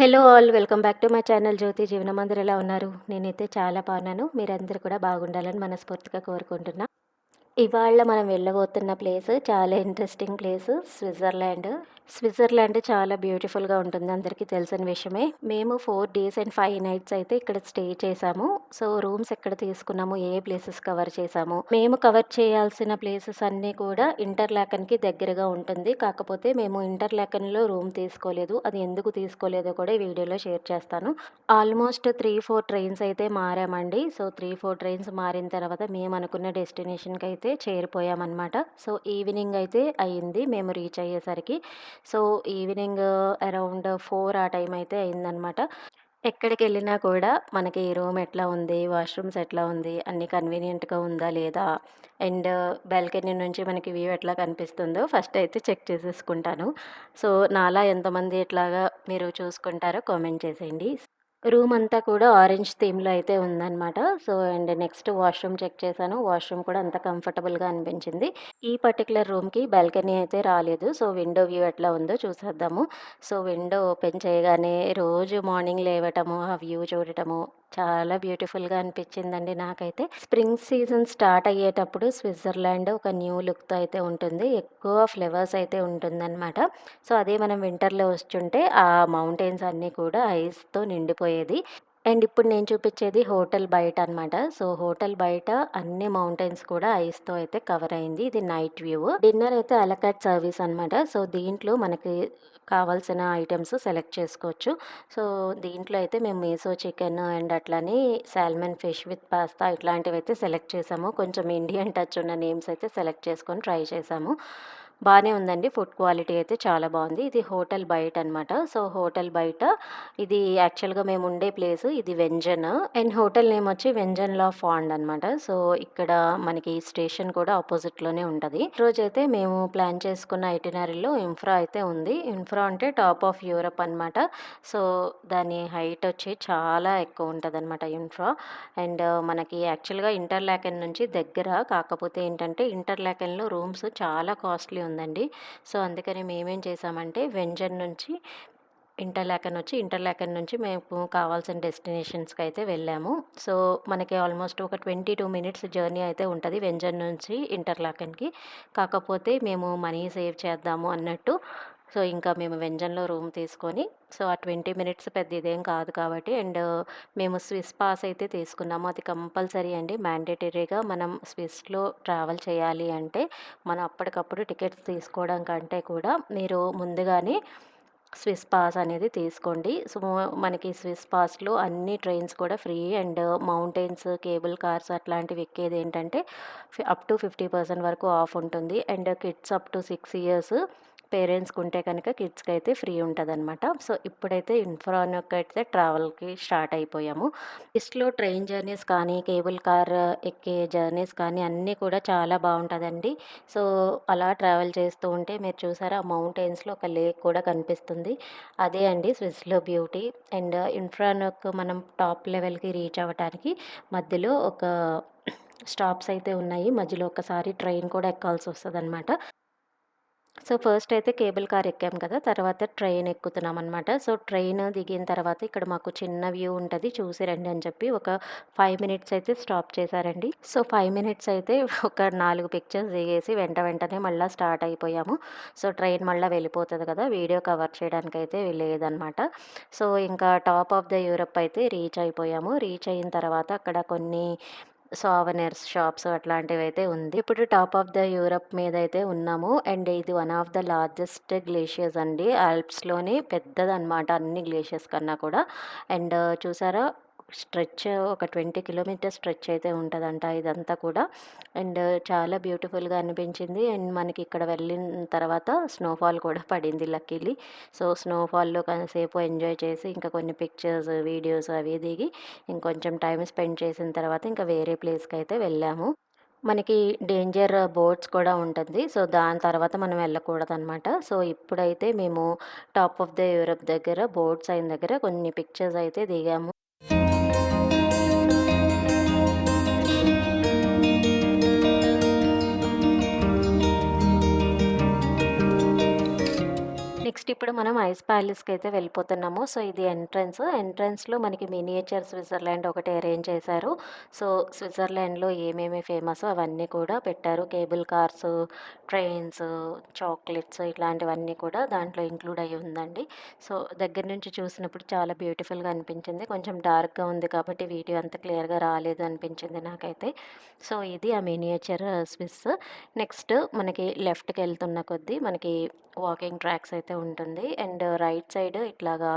Hello all welcome back to my channel Jyothi Jeevanam. అందరూ ఎలా ఉన్నారు? నేనైతే చాలా బాగున్నాను. మీరందరూ కూడా బాగుండాలని మనస్ఫూర్తిగా కోరుకుంటున్నా. ఇవాళ మనం వెళ్ళబోతున్న ప్లేస్ చాలా ఇంట్రెస్టింగ్ ప్లేస్ స్విట్జర్లాండ్. స్విట్జర్లాండ్ చాలా బ్యూటిఫుల్‌గా ఉంటుంది. అందరికీ తెలిసిన విషయమే. మేము 4 డేస్ అండ్ 5 నైట్స్ అయితే ఇక్కడ స్టే చేశాము. సో, రూమ్స్ ఎక్కడ తీసుకున్నాము, ఏ ప్లేసెస్ కవర్ చేశాము. మేము కవర్ చేయాల్సిన ప్లేసెస్ అన్నీ కూడా ఇంటర్‌లాకెన్‌కి దగ్గరగా ఉంటుంది. కాకపోతే మేము ఇంటర్‌లాకెన్‌లో రూమ్ తీసుకోలేదు. అది ఎందుకు తీసుకోలేదో కూడా ఈ వీడియోలో షేర్ చేస్తాను. ఆల్మోస్ట్ 3, 4 ట్రైన్స్ అయితే మారామండి. సో, 3, 4 ట్రైన్స్ మారిన తర్వాత మేము అనుకున్న డెస్టినేషన్‌కైతే చేరిపోయామనమాట. సో, ఈవినింగ్ అయితే అయింది మేము రీచ్ అయ్యేసరికి. సో, ఈవినింగ్ అరౌండ్ 4 ఆ టైం అయితే అయిందనమాట. ఎక్కడికెళ్ళినా కూడా మనకి రూమ్ ఎట్లా ఉంది, వాష్‌రూమ్స్ ఎట్లా ఉంది, అన్నీ కన్వీనియంట్‌గా ఉందా లేదా, అండ్ బాల్కనీ నుంచి మనకి వ్యూ ఎట్లా కనిపిస్తుందో ఫస్ట్ అయితే చెక్ చేసేసుకుంటాను. సో, నాలా ఎంతమంది ఇట్లాగా మీరు చూసుకుంటారో కామెంట్ చేసేయండి. రూమ్ అంతా కూడా ఆరెంజ్ థీమ్‌లో అయితే ఉందనమాట. So, and next washroom check చేశాను. వాష్‌రూమ్ కూడా అంత కంఫర్టబుల్‌గా అనిపించింది. ఈ పర్టిక్యులర్ రూమ్‌కి బాల్కనీ అయితే రాలేదు. సో, విండో వ్యూ ఎట్లా ఉందో చూసేద్దాము. సో, విండో ఓపెన్ చేయగానే రోజు మార్నింగ్ లేవటము, ఆ వ్యూ చూడటము చాలా బ్యూటిఫుల్‌గా అనిపించిందండి నాకైతే. స్ప్రింగ్ సీజన్ స్టార్ట్ అయ్యేటప్పుడు స్విట్జర్లాండ్ ఒక న్యూ లుక్‌తో అయితే ఉంటుంది. ఎక్కువ ఫ్లవర్స్ అయితే ఉంటుందనమాట. సో, అదే మనం వింటర్‌లో వచ్చుంటే ఆ మౌంటైన్స్ అన్నీ కూడా ఐస్‌తో నిండిపోయేది. అండ్ ఇప్పుడు నేను చూపించేది హోటల్ బయట అనమాట. సో, హోటల్ బయట అన్ని మౌంటైన్స్ కూడా ఐస్‌తో అయితే కవర్ అయింది. ఇది నైట్ వ్యూ. డిన్నర్ అయితే అలా కార్ట్ సర్వీస్ అనమాట. సో, దీంట్లో మనకి కావాల్సిన ఐటెమ్స్ సెలెక్ట్ చేసుకోవచ్చు. సో, దీంట్లో అయితే మేము మీసో చికెన్ అండ్ అట్లనే సాల్మన్ ఫిష్ విత్ పాస్తా ఇట్లాంటివైతే సెలెక్ట్ చేసాము. కొంచెం ఇండియన్ టచ్ ఉన్న నేమ్స్ అయితే సెలెక్ట్ చేసుకొని ట్రై చేసాము. బానే ఉందండి. ఫుడ్ క్వాలిటీ అయితే చాలా బావుంది. ఇది హోటల్ బయటనమాట. సో, హోటల్ బయట ఇది యాక్చువల్‌గా మేముండే ప్లేసు ఇది వెంజన్. అండ్ హోటల్ నేమ్ వచ్చి వెంజన్ లా ఫాండ్ అనమాట. సో, ఇక్కడ మనకి స్టేషన్ కూడా అపోజిట్‌లోనే ఉంటది. రోజైతే మేము ప్లాన్ చేసుకున్న ఐటినరీలో ఇన్ఫ్రా అయితే ఉంది. ఇన్ఫ్రా అంటే టాప్ ఆఫ్ యూరప్ అనమాట. సో, దాని హైట్ వచ్చి చాలా ఎక్కువ ఉంటదనమాట ఇన్ఫ్రా. అండ్ మనకి యాక్చువల్‌గా ఇంటర్‌లాకెన్ నుంచి దగ్గర. కాకపోతే ఏంటంటే ఇంటర్‌లాకెన్‌లో రూమ్స్ చాలా కాస్ట్‌లీ ఉందండి. సో, అందుకని మేమేం చేసామంటే వెంజన్ నుంచి ఇంటర్‌లాకెన్ నుంచి మేము కావాల్సిన డెస్టినేషన్స్‌కి అయితే వెళ్ళాము. సో, మనకి ఆల్మోస్ట్ ఒక 22 మినిట్స్ జర్నీ అయితే ఉంటది వెంజన్ నుంచి ఇంటర్‌లాకెన్‌కి. కాకపోతే మేము మనీ సేవ్ చేద్దాము అన్నట్టు సో, ఇంకా మేము వెంజన్‌లో రూమ్ తీసుకొని సో, ఆ 20 మినిట్స్ పెద్ద ఇదేం కాదు కాబట్టి అండ్ మేము స్విస్ పాస్ అయితే తీసుకున్నాము. అది కంపల్సరీ అండి. మ్యాండేటరీగా మనం స్విస్‌లో ట్రావెల్ చేయాలి అంటే మనం అప్పటికప్పుడు టికెట్స్ తీసుకోవడం కంటే కూడా మీరు ముందుగానే స్విస్ పాస్ అనేది తీసుకోండి. సో, మనకి స్విస్ పాస్‌లో అన్ని ట్రైన్స్ కూడా free and mountains, cable cars అట్లాంటివి ఎక్కేదేంటంటే అప్ టు 50% వరకు ఆఫ్ ఉంటుంది. And kids up to 6 years పేరెంట్స్‌కుంటే కనుక కిడ్స్‌కైతే ఫ్రీ ఉంటదనమాట. సో, ఇప్పుడైతే ఇన్ఫ్రానొకైతే ట్రావెల్‌కి స్టార్ట్ అయిపోయాము. లిస్ట్‌లో ట్రైన్ జర్నీస్ కానీ, కేబుల్ కార్ ఎక్కే జర్నీస్ కానీ అన్నీ కూడా చాలా బావుంటదండి. సో, అలా ట్రావెల్ చేస్తూ ఉంటే మీరు చూసారా మౌంటైన్స్‌లో ఒక లేక్ కూడా కనిపిస్తుంది. అదే అండి స్విస్‌లో బ్యూటీ. అండ్ ఇన్ఫ్రానొక్ మనం టాప్ లెవెల్‌కి రీచ్ అవ్వటానికి మధ్యలో ఒక స్టాప్స్ అయితే ఉన్నాయి. మధ్యలో ఒకసారి ట్రైన్ కూడా ఎక్కాల్సొస్తదనమాట. సో, ఫస్ట్ అయితే కేబుల్ కార్ ఎక్కాం కదా! తర్వాత ట్రైన్ ఎక్కుతున్నామనమాట. సో, ట్రైన్ దిగిన తర్వాత ఇక్కడ మాకు చిన్న వ్యూ ఉంటది. చూసి రండి అని చెప్పి ఒక 5 మినిట్స్ అయితే స్టాప్ చేశారండి. సో, 5 మినిట్స్ అయితే ఒక 4 పిక్చర్స్ దిగేసి వెంటనే మళ్ళా స్టార్ట్ అయిపోయాము. సో, ట్రైన్ మళ్ళా వెళ్ళిపోతది కదా! వీడియో కవర్ చేయడానికైతే లేదనమాట. సో, ఇంకా టాప్ ఆఫ్ ద యూరప్ అయితే రీచ్ అయిపోయాము. రీచ్ అయిన తర్వాత అక్కడ కొన్ని సావెనర్స్ షాప్స్ అట్లాంటివైతే ఉంది. ఇప్పుడు టాప్ ఆఫ్ ద యూరప్ మీదయితే ఉన్నాము. అండ్ ఇది one of the largest glaciers అండి. ఆల్ప్స్‌లోనే పెద్దదనమాట అన్ని గ్లేషియర్స్ కన్నా కూడా. అండ్ చూసారా స్ట్రెచ్ ఒక 20 కిలోమీటర్స్ స్ట్రెచ్ అయితే ఉంటదంట ఇదంతా కూడా. అండ్ చాలా బ్యూటిఫుల్‌గా అనిపించింది. అండ్ మనకి ఇక్కడ వెళ్ళిన తర్వాత స్నోఫాల్ కూడా పడింది లక్కీలీ. సో, స్నోఫాల్‌లో కాసేపు ఎంజాయ్ చేసి ఇంకా కొన్ని పిక్చర్స్, వీడియోస్ అవి దిగి ఇంకొంచెం టైమ్ స్పెండ్ చేసిన తర్వాత ఇంకా వేరే ప్లేస్‌కైతే వెళ్ళాము. మనకి డేంజర్ బోట్స్ కూడా ఉంటుంది. సో, దాని తర్వాత మనం వెళ్ళకూడదనమాట. సో, ఇప్పుడైతే మేము టాప్ ఆఫ్ ద యూరప్ దగ్గర బోట్స్ అయిన దగ్గర కొన్ని పిక్చర్స్ అయితే దిగాము. నెక్స్ట్ ఇప్పుడు మనం ఐస్ ప్యాలెస్‌కైతే వెళ్ళిపోతున్నాము. సో, ఇది ఎంట్రన్స్. ఎంట్రన్స్‌లో మనకి మినియేచర్ స్విట్జర్లాండ్ ఒకటి అరేంజ్ చేశారు. సో, స్విట్జర్లాండ్‌లో ఏమేమి ఫేమసో అవన్నీ కూడా పెట్టారు. కేబుల్ కార్సు, ట్రైన్స్, చాక్లెట్స్ ఇట్లాంటివన్నీ కూడా దాంట్లో ఇంక్లూడ్ అయ్యి ఉందండి. సో, దగ్గర నుంచి చూసినప్పుడు చాలా బ్యూటిఫుల్‌గా అనిపించింది. కొంచెం డార్క్‌గా ఉంది కాబట్టి వీడియో అంత క్లియర్‌గా రాలేదు అనిపించింది నాకైతే. సో, ఇది ఆ మినియేచర్ స్విస్. నెక్స్ట్ మనకి లెఫ్ట్‌కెళ్తున్న కొద్దీ మనకి వాకింగ్ ట్రాక్స్ అయితే ఉంటుంది. అండ్ రైట్ సైడ్ ఇట్లాగా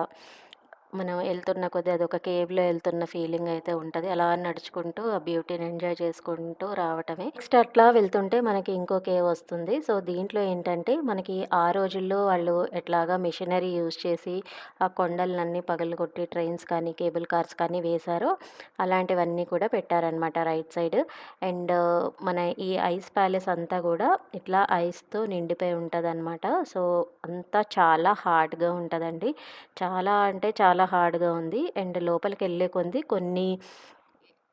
మనం ఎళ్తున్న కొద్దీ అదొక కేవ్‌లో ఎళ్తున్న ఫీలింగ్ అయితే ఉంటది. అలా నడుచుకుంటూ ఆ బ్యూటీని ఎంజాయ్ చేసుకుంటూ రావటమే. నెక్స్ట్ అట్లా వెళ్తుంటే మనకి ఇంకో కేవ్ వస్తుంది. సో, దీంట్లో ఏంటంటే మనకి ఆ రోజుల్లో వాళ్ళు ఎట్లాగా మిషనరీ యూజ్ చేసి ఆ కొండలనన్నీ పగలగొట్టి ట్రైన్స్ కానీ, కేబుల్ కార్స్ కానీ వేశారో అలాంటివన్నీ కూడా పెట్టారనమాట రైట్ సైడ్. అండ్ మన ఈ ఐస్ ప్యాలెస్ అంతా గూడా ఇట్లా ఐస్‌తో నిండిపోయి ఉంటదనమాట. సో, అంతా చాలా హార్డ్‌గా ఉంటదండి. చాలా అంటే చాలా హార్డ్‌గా ఉంది. అండ్ లోపలికెళ్ళే కొంది కొన్ని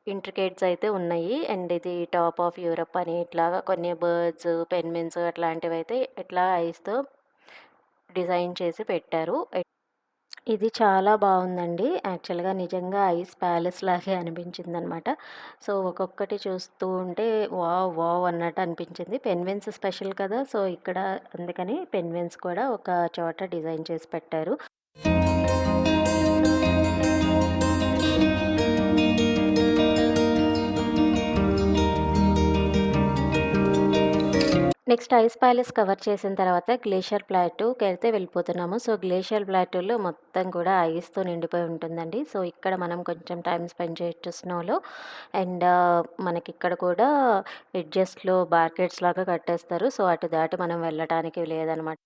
ఇంట్రికేట్స్ అయితే ఉన్నాయి. అండ్ ఇది టాప్ ఆఫ్ యూరప్ అని ఇట్లాగా కొన్ని బర్డ్స్, పెన్‌గ్విన్స్ అట్లాంటివైతే ఇట్లా ఐస్‌తో డిజైన్ చేసి పెట్టారు. ఇది చాలా బావుందండి. యాక్చువల్‌గా నిజంగా ఐస్ ప్యాలెస్ లాగే అనిపించిందనమాట. సో, ఒక్కొక్కటి చూస్తూ ఉంటే వావ్! వావ్! అన్నట్టు అనిపించింది. పెన్‌గ్విన్స్ స్పెషల్ కదా! సో, ఇక్కడ అందుకని పెన్‌గ్విన్స్ కూడా ఒక చోట డిజైన్ చేసి పెట్టారు. నెక్స్ట్ ఐస్ ప్యాలెస్ కవర్ చేసిన తర్వాత గ్లేషియర్ ప్లాటూకైతే వెళ్ళిపోతున్నాము. సో, గ్లేషియర్ ప్లాటూలో మొత్తం కూడా ఐస్‌తో నిండిపోయి ఉంటుందండి. సో, ఇక్కడ మనం కొంచెం టైమ్ స్పెండ్ చేయొచ్చు స్నోలో. అండ్ మనకిక్కడ కూడా ఎడ్జెస్‌లో బార్కెట్స్ లాగా కట్టేస్తారు. సో, అటు దాటి మనం వెళ్ళటానికి లేదనమాట.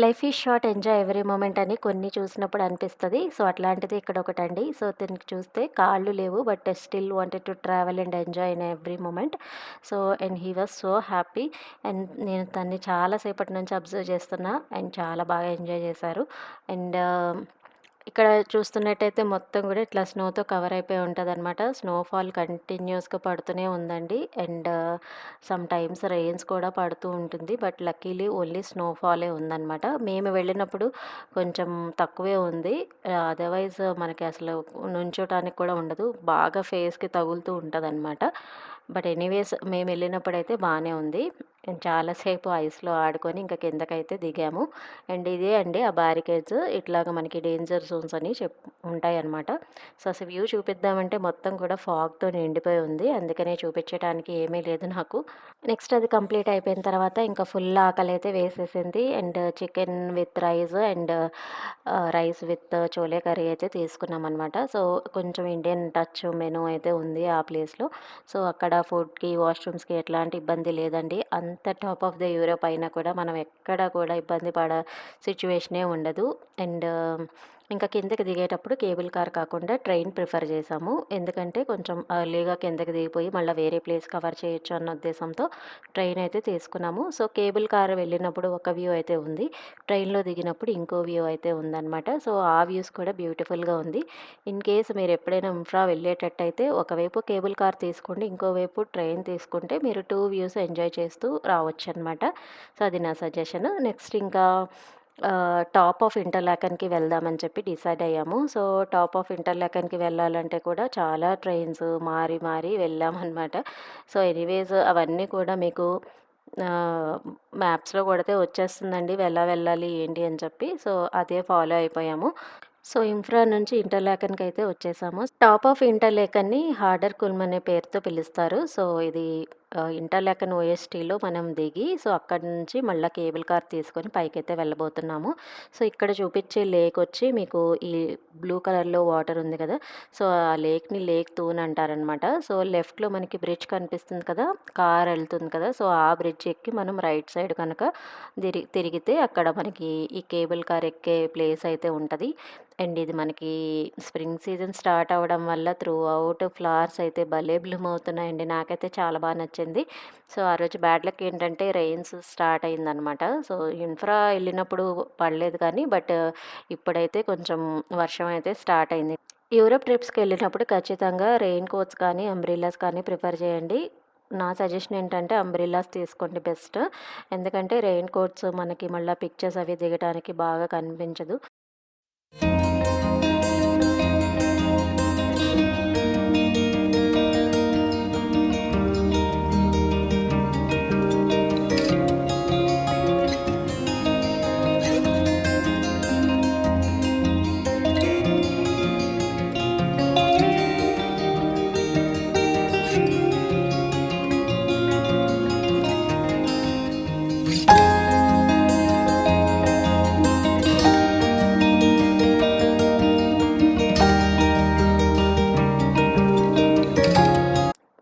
Life is short enjoy every moment అని కొన్ని చూసినప్పుడు అనిపిస్తది. సో, అట్లాంటిది ఇక్కడొకటండి. సో, దీనికి చూస్తే కాళ్ళు లేవు. But still wanted to travel and enjoy in every moment. So, and he was so happy. And నేను తనని చాలా సేపటి నుంచి అబ్జర్వ్ చేస్తున్నా. అండ్ చాలా బాగా ఎంజాయ్ చేశారు. అండ్ ఇక్కడ చూస్తున్నట్టయితే మొత్తం గూడా ఇట్లా స్నోతో కవర్ అయిపోయి ఉంటదనమాట. స్నోఫాల్ కంటిన్యూయస్‌గా పడుతూనే ఉందండి. అండ్ సమ్ టైమ్స్ రెయిన్స్ కూడా పడుతూ ఉంటుంది. బట్ లక్కీలీ ఓన్లీ స్నోఫాలే ఉందనమాట. మేము వెళ్ళినప్పుడు కొంచెం తక్కువే ఉంది. అదర్‌వైజ్ మనకి అసలు నుంచోటానికి కూడా ఉండదు. బాగా ఫేస్‌కి తగులుతూ ఉంటదనమాట. బట్ ఎనీవేస్ మేమెళ్ళినప్పుడైతే బానే ఉంది. అండ్ చాలా సేపు ఐస్‌లో ఆడుకొని ఇంక కిందకైతే దిగాము. అండ్ ఇదే అండి ఆ బ్యారికేడ్స్ ఇట్లాగ మనకి డేంజర్ జోన్స్ అని ఉంటాయన్నమాట. సో, అసలు వ్యూ చూపిద్దామంటే మొత్తం కూడా ఫాగ్‌తో నిండిపోయి ఉంది. అందుకనే చూపించటానికి ఏమీ లేదు నాకు. నెక్స్ట్ అది కంప్లీట్ అయిపోయిన తర్వాత ఇంకా ఫుల్ ఆకలైతే వేసేసింది. And chicken with rice and rice with chole curry అయితే తీసుకున్నామనమాట. సో, కొంచెం ఇండియన్ టచ్ మెనూ అయితే ఉంది ఆ ప్లేస్‌లో. సో, అక్కడ ఫుడ్‌కి, వాష్‌రూమ్స్‌కి ఎట్లాంటి ఇబ్బంది లేదండి. అంత టాప్ ఆఫ్ ద యూరోప్ అయినా కూడా మనం ఎక్కడ కూడా ఇబ్బంది సిట్యుయేషనే ఉండదు. అండ్ ఇంకా కిందకి దిగేటప్పుడు కేబుల్ కార్ కాకుండా ట్రైన్ ప్రిఫర్ చేశాము. ఎందుకంటే కొంచెం ఎర్లీగా కిందకి దిగిపోయి మళ్ళీ వేరే ప్లేస్ కవర్ చేయొచ్చు అన్న ఉద్దేశంతో ట్రైన్ అయితే తీసుకున్నాము. సో, కేబుల్ కార్ వెళ్ళినప్పుడు ఒక వ్యూ అయితే ఉంది. ట్రైన్‌లో దిగినప్పుడు ఇంకో వ్యూ అయితే ఉందనమాట. సో, ఆ వ్యూస్ కూడా బ్యూటిఫుల్‌గా ఉంది. ఇన్ కేస్ మీరు ఎప్పుడైనా ఇంఫ్రా వెళ్ళేటట్టయితే ఒకవైపు కేబుల్ కార్ తీసుకోండి. ఇంకోవైపు ట్రైన్ తీసుకుంటే మీరు 2 వ్యూస్ ఎంజాయ్ చేస్తూ రావచ్చనమాట. సో, అది నా సజెషన్. నెక్స్ట్ ఇంకా టాప్ ఆఫ్ ఇంటర్లాకెన్‌కి వెళ్దామని చెప్పి డిసైడ్ అయ్యాము. సో, టాప్ ఆఫ్ ఇంటర్లాకెన్‌కి వెళ్ళాలంటే కూడా చాలా ట్రైన్స్ మారి మారి వెళ్ళామనమాట. సో, ఎనీవేస్ అవన్నీ కూడా మీకు ఆహ్, మ్యాప్స్‌లో కొడితే వచ్చేస్తుందండి. ఎలా వెళ్ళాలి ఏంటి అని చెప్పి. సో, అదే ఫాలో అయిపోయాము. సో, ఇన్‌ఫ్రా నుంచి ఇంటర్‌లాకెన్‌కైతే వచ్చేసాము. టాప్ ఆఫ్ ఇంటర్‌లాకెన్‌ని హార్డర్ కుల్మ్ అనే పేరుతో పిలుస్తారు. సో, ఇది ఇంటర్‌లాకెన్ ఓఎస్టీలో మనం దిగి సో, అక్కడి నుంచి మళ్ళా కేబుల్ కార్ తీసుకొని పైకైతే వెళ్ళబోతున్నాము. సో, ఇక్కడ చూపిచ్చే లేక్ వచ్చి మీకు ఈ బ్లూ కలర్‌లో వాటర్ ఉంది కదా! సో, ఆ లేక్‌ని లేక్ తూన్ అంటారనమాట. సో, లెఫ్ట్‌లో మనకి బ్రిడ్జ్ కనిపిస్తుంది కదా! కార్ ఎళ్తుంది కదా! సో, ఆ బ్రిడ్జ్ ఎక్కి మనం రైట్ సైడ్ కనుక తిరిగితే అక్కడ మనకి ఈ కేబుల్ కార్ ఎక్కే ప్లేస్ అయితే ఉంటది. అండ్ ఇది మనకి స్ప్రింగ్ సీజన్ స్టార్ట్ అవ్వడం వల్ల త్రూ ఔట్ ఫ్లవర్స్ అయితే భలే బ్లూమ్ అవుతున్నాయండి. నాకైతే చాలా బాగా నచ్చింది. సో, ఆ రోజు బ్యాడ్ లక్ ఏంటంటే రెయిన్స్ స్టార్ట్ అయిందనమాట. సో, ఇన్‌ఫ్రా ఎళ్ళినప్పుడు పడలేదు కానీ ఇప్పుడైతే కొంచెం వర్షం అయితే స్టార్ట్ అయింది. యూరప్ ట్రిప్స్‌కెళ్ళినప్పుడు ఖచ్చితంగా రెయిన్ కోట్స్ కానీ, అంబ్రెల్లాస్ కానీ ప్రిఫర్ చేయండి. నా సజెషన్ ఏంటంటే అంబ్రెల్లాస్ తీసుకోండి బెస్ట్. ఎందుకంటే రెయిన్ కోట్స్ మనకి మళ్ళా పిక్చర్స్ అవి దిగటానికి బాగా కనిపించదు.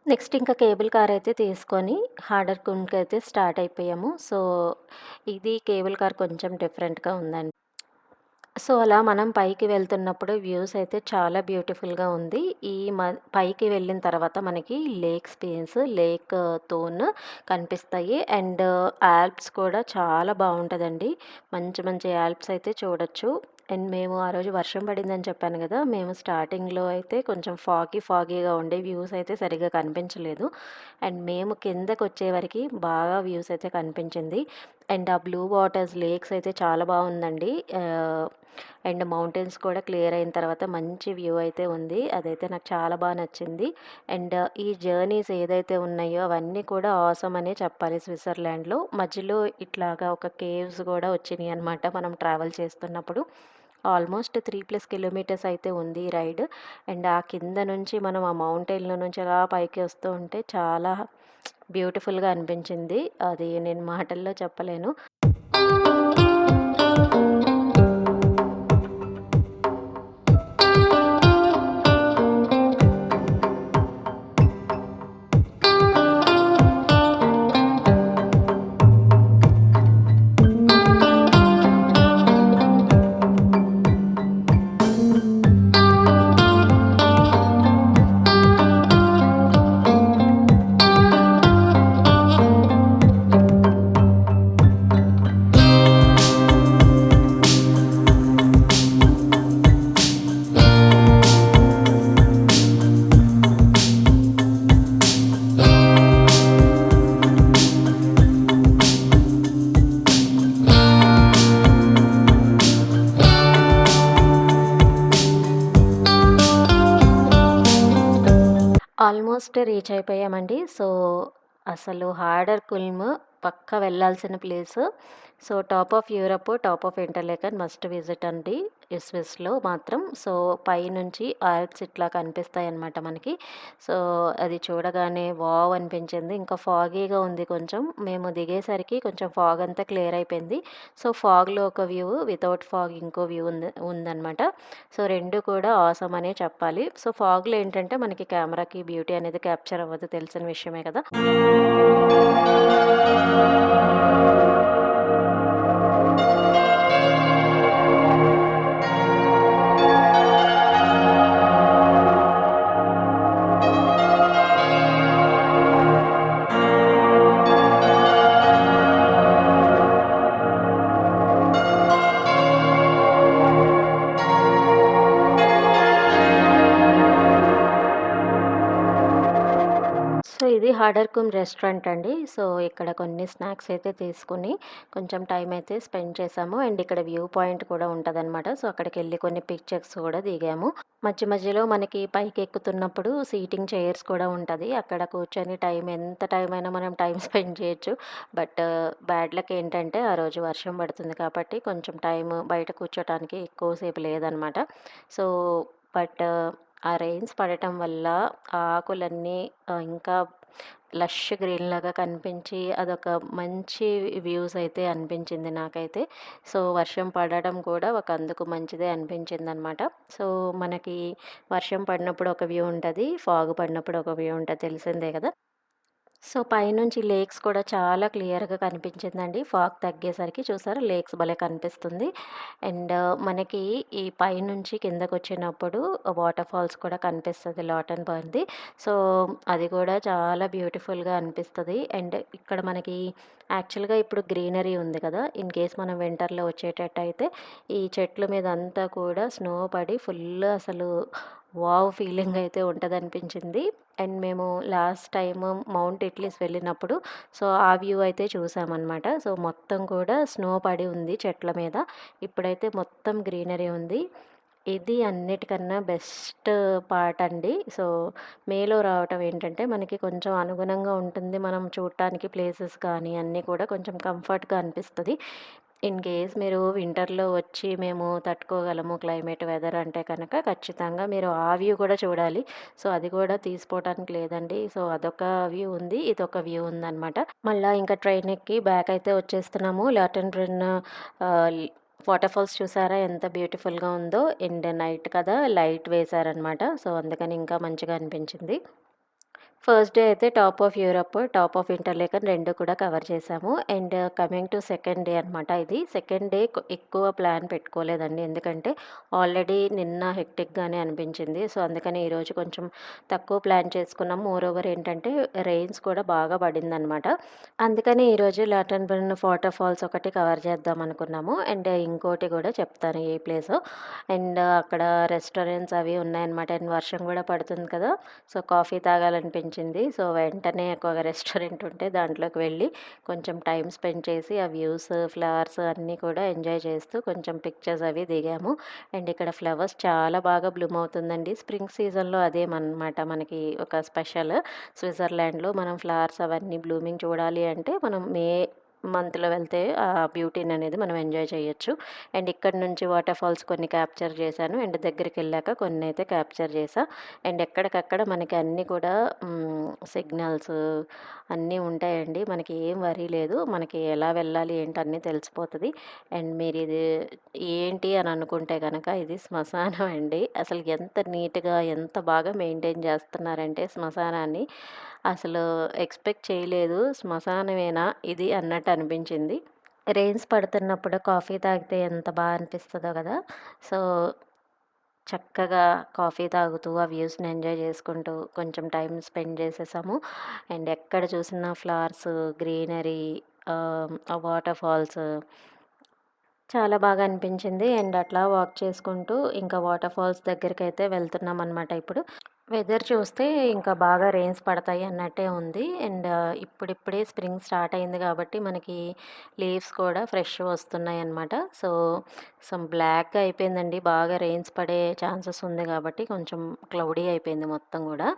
నెక్స్ట్ ఇంకా కేబుల్ కార్ అయితే తీసుకొని హాడర్‌కుండ్‌కైతే స్టార్ట్ అయిపోయాము. సో, ఇది కేబుల్ కార్ కొంచెం డిఫరెంట్‌గా ఉందండి. సో, అలా మనం పైకి వెళ్తున్నప్పుడు వ్యూస్ అయితే చాలా బ్యూటిఫుల్‌గా ఉంది. ఈ మ పైకి వెళ్ళిన తర్వాత మనకి లేక్ తోన్ కనిపిస్తాయి. అండ్ ఆల్ప్స్ కూడా చాలా బావుంటదండి. మంచి మంచి ఆల్ప్స్ అయితే చూడొచ్చు. అండ్ మేము ఆ రోజు వర్షం పడిందని చెప్పాను గదా! మేము స్టార్టింగ్‌లో అయితే కొంచెం ఫాగీగా ఉండే వ్యూస్ అయితే సరిగ్గా కనిపించలేదు. అండ్ మేము కిందకొచ్చే వరకి బాగా వ్యూస్ అయితే కనిపించింది. అండ్ ఆ బ్లూ వాటర్స్ లేక్స్ అయితే చాలా బావుందండి. అండ్ మౌంటైన్స్ కూడా క్లియర్ అయిన తర్వాత మంచి వ్యూ అయితే ఉంది. అదైతే నాకు చాలా నచ్చింది. అండ్ ఈ జర్నీస్ ఏదైతే ఉన్నాయో అవన్నీ కూడా ఆసమ్ అనే చెప్పాలి స్విట్జర్లాండ్‌లో. మధ్యలో ఇట్లాగా ఒక కేవ్స్ గూడా వచ్చినియనమాట మనం ట్రావెల్ చేస్తున్నప్పుడు. ఆల్మోస్ట్ 3+ కిలోమీటర్స్ అయితే ఉంది ఈ రైడ్. అండ్ ఆ కింద నుంచి మనం ఆ మౌంటైన్‌లో నుంచి అలా పైకి వస్తూ ఉంటే చాలా బ్యూటిఫుల్‌గా అనిపించింది. అది నేను మాటల్లో చెప్పలేను. ఆల్మోస్ట్ రీచ్ అయిపోయామండి. సో, అసలు హార్డర్ కుల్మ్ పక్కా వెళ్ళాల్సిన place. So, top of Europe, top of Interlaken must visit అండి. స్విస్‌లో మాత్రం. సో, పైనుంచి ఆల్ప్స్ ఇట్లా కనిపిస్తాయన్నమాట మనకి. సో, అది చూడగానే వావ్ అనిపించింది. ఇంకా ఫాగీగా ఉంది కొంచెం. మేము దిగేసరికి కొంచెం ఫాగ్ అంతా క్లియర్ అయిపోయింది. సో, ఫాగ్‌లో ఒక వ్యూ, వితౌట్ ఫాగ్ ఇంకో వ్యూ ఉందన్నమాట. సో, 2 కూడా ఆసమ్ అనే చెప్పాలి. సో, ఫాగ్‌లో ఏంటంటే మనకి కెమెరాకి బ్యూటీ అనేది క్యాప్చర్ అవ్వదు తెలిసిన విషయమే కదా! సో, ఇది హాడర్‌కుమ్ రెస్టారెంట్ అండి. సో, ఇక్కడ కొన్ని స్నాక్స్ అయితే తీసుకొని కొంచెం టైం అయితే స్పెండ్ చేశాము. అండ్ ఇక్కడ వ్యూ పాయింట్ కూడా ఉంటదనమాట. సో, అక్కడికెళ్ళి కొన్ని పిక్చర్స్ కూడా దిగాము. మధ్యలో మనకి పైకెక్కుతున్నప్పుడు సీటింగ్ చైర్స్ కూడా ఉంటది. అక్కడ కూర్చొని ఎంత టైం అయినా మనం టైం స్పెండ్ చేయొచ్చు. బట్ బ్యాడ్ లక్ ఏంటంటే ఆ రోజు వర్షం పడుతుంది కాబట్టి కొంచెం టైం బయట కూర్చోటానికి ఎక్కువ సేపు లేదనమాట. సో, బట్ ఆ రెయిన్స్ పడటం వల్ల ఆ ఆకులన్నీ ఇంకా లష్ గ్రీన్‌లాగా కనిపించి అదొక మంచి వ్యూస్ అయితే అనిపించింది నాకైతే. సో, వర్షం పడడం కూడా ఒక అందుకు మంచిదే అనిపించిందనమాట. సో, మనకి వర్షం పడినప్పుడు ఒక వ్యూ ఉంటది. ఫాగ్ పడినప్పుడు ఒక వ్యూ ఉంటది తెలిసిందే కదా! సో, పైనుంచి లేక్స్ కూడా చాలా క్లియర్‌గా కనిపించిందండి. ఫాగ్ తగ్గేసరికి చూసారా లేక్స్ భలే కనిపిస్తుంది. అండ్ మనకి ఈ పైనుంచి కిందకొచ్చినప్పుడు వాటర్ ఫాల్స్ కూడా కనిపిస్తది లాటన్ బర్న్‌ది. సో, అది కూడా చాలా బ్యూటిఫుల్‌గా అనిపిస్తది. అండ్ ఇక్కడ మనకి యాక్చువల్‌గా ఇప్పుడు గ్రీనరీ ఉంది కదా! ఇన్ కేస్ మనం వింటర్‌లో వచ్చేటట్టయితే ఈ చెట్ల మీద అంతా కూడా స్నో పడి ఫుల్ అసలు వావ్! ఫీలింగ్ అయితే ఉంటదనిపించింది. అండ్ మేము లాస్ట్ టైము మౌంట్ ఇట్లీస్ వెళ్ళినప్పుడు సో, ఆ వ్యూ అయితే చూసామనమాట. సో, మొత్తం కూడా స్నో పడి ఉంది చెట్ల మీద. ఇప్పుడైతే మొత్తం గ్రీనరీ ఉంది. ఇది అన్నిటికన్నా బెస్ట్ పార్ట్ అండి. సో, మేలో రావటం ఏంటంటే మనకి కొంచెం అనుగుణంగా ఉంటుంది. మనం చూడటానికి ప్లేసెస్ కానీ అన్నీ కూడా కొంచెం కంఫర్ట్‌గా అనిపిస్తది. ఇన్ కేస్ మీరు వింటర్‌లో వచ్చి మేము తట్టుకోగలము క్లైమేట్, వెదర్ అంటే కనుక ఖచ్చితంగా మీరు ఆ వ్యూ కూడా చూడాలి. సో, అది కూడా తీసిపోవటానికి లేదండి. సో, అదొక వ్యూ ఉంది. ఇదొక వ్యూ ఉందనమాట. మళ్ళా ఇంకా ట్రైన్ ఎక్కి బ్యాక్ అయితే వచ్చేస్తున్నాము. Lauterbrunnen ah, water falls చూసారా ఎంత బ్యూటిఫుల్‌గా ఉందో. అండ్ నైట్ కదా లైట్ వేశారనమాట. సో, అందుకని ఇంకా మంచిగా అనిపించింది. ఫస్ట్ డే అయితే top of Europe, top of Interlaken 2 కూడా కవర్ చేశాము. And coming to second day అనమాట ఇది. సెకండ్ డే ఎక్కువ ప్లాన్ పెట్టుకోలేదండి. ఎందుకంటే ఆల్రెడీ నిన్న హెక్టిక్‌గానే అనిపించింది. సో, అందుకని ఈరోజు కొంచెం తక్కువ ప్లాన్ చేసుకున్నాం. మోరోవర్ ఏంటంటే రెయిన్స్ కూడా బాగా పడిందనమాట. అందుకని ఈరోజు లాటన్ బర్న్ వాటర్ ఫాల్స్ ఒకటి కవర్ చేద్దాం అనుకున్నాము. అండ్ ఇంకోటి కూడా చెప్తాను ఏ ప్లేసో. అండ్ అక్కడ రెస్టారెంట్స్ అవి ఉన్నాయన్నమాట. అండ్ వర్షం కూడా పడుతుంది కదా! So, coffee తాగాలనిపించింది. సో, వెంటనే ఒక రెస్టారెంట్ ఉంటే దాంట్లోకి వెళ్ళి కొంచెం టైమ్ స్పెండ్ చేసి ఆ వ్యూస్, ఫ్లవర్స్ అన్నీ కూడా ఎంజాయ్ చేస్తూ కొంచెం పిక్చర్స్ అవి దిగాము. అండ్ ఇక్కడ ఫ్లవర్స్ చాలా బాగా బ్లూమ్ అవుతుందండి. స్ప్రింగ్ సీజన్‌లో అదేమనమాట మనకి ఒక స్పెషల్. స్విట్జర్లాండ్‌లో మనం ఫ్లవర్స్ అవన్నీ బ్లూమింగ్ చూడాలి అంటే మనం మే మంత్‌లో వెళ్తే ఆ బ్యూటీననేది మనం ఎంజాయ్ చేయొచ్చు. అండ్ ఇక్కడి నుంచి వాటర్ ఫాల్స్ కొన్ని క్యాప్చర్ చేశాను. అండ్ దగ్గరికెళ్ళాక కొన్నైతే క్యాప్చర్ చేశా. అండ్ ఎక్కడికక్కడ మనకి అన్నీ కూడా సిగ్నల్స్ అన్నీ ఉంటాయండి. మనకి ఏం వరీ లేదు. మనకి ఎలా వెళ్ళాలి ఏంటి అన్నీ తెలిసిపోతది. అండ్ మీరిది ఏంటి అని అనుకుంటే గనక ఇది శ్మశానం అండి. అసలు ఎంత నీట్‌గా, ఎంత బాగా మెయింటైన్ చేస్తున్నారంటే శ్మశానాన్ని అసలు ఎక్స్‌పెక్ట్ చేయలేదు. శ్మశానమేనా ఇది అన్నట్టు అనిపించింది. రెయిన్స్ పడుతున్నప్పుడు కాఫీ తాగితే ఎంత అనిపిస్తదో గదా! సో, చక్కగా కాఫీ తాగుతూ, ఆ వ్యూస్‌ని ఎంజాయ్ చేసుకుంటూ కొంచెం టైమ్ స్పెండ్ చేసేసాము. అండ్ ఎక్కడ చూసినా ఫ్లవర్స్, గ్రీనరీ ఆ వాటర్ ఫాల్స్ చాలా బాగా అనిపించింది. అండ్ అట్లా వాక్ చేసుకుంటూ ఇంకా వాటర్ ఫాల్స్ దగ్గరికైతే వెళ్తున్నామనమాట ఇప్పుడు. వెదర్ చూస్తే ఇంకా బాగా రెయిన్స్ పడతాయి అన్నట్టే ఉంది. అండ్ ఇప్పుడిప్పుడే స్ప్రింగ్ స్టార్ట్ అయింది కాబట్టి మనకి లీవ్స్ కూడా ఫ్రెష్ వస్తున్నాయన్నమాట. సో, బ్లాక్‌గా అయిపోయిందండి. బాగా రెయిన్స్ పడే ఛాన్సెస్ ఉంది కాబట్టి కొంచెం క్లౌడీ అయిపోయింది మొత్తం గూడా.